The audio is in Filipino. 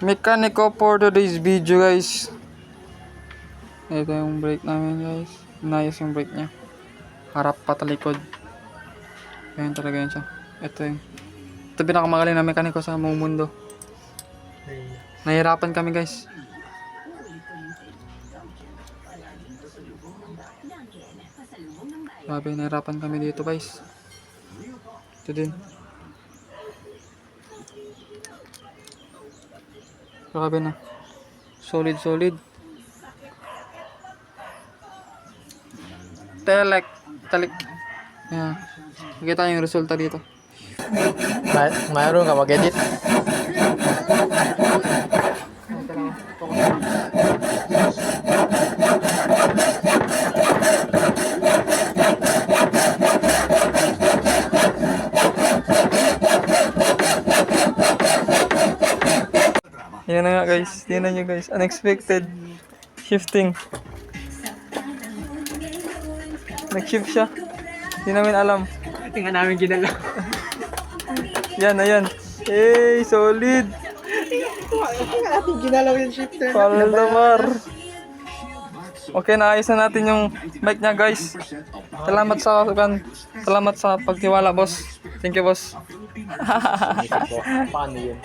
Mekaniko for today's video guys. Ito yung brake namin guys. Inayos yung brake niya. Harap patalikod. Ayan talaga yun siya. Ito yung pinakamagaling na mekaniko sa buong mundo. Nahihirapan kami guys. Grabe, nahihirapan kami dito guys. Ito din. Grabe na. Solid. Talik. Ayan. Nakita yung resulta dito. Mayroon ka mag-edit? Yan na nga guys. Tingnan nyo guys. Unexpected shifting. Nag-shift siya. Hindi namin alam. Tingnan namin ginala. Yan, ayan. Hey, solid. Tingnan natin ginalaw yung shifter. Paldamar. Okay, naayos na natin yung mic niya guys. Salamat sa pagtiwala boss. Thank you boss. Paano yun?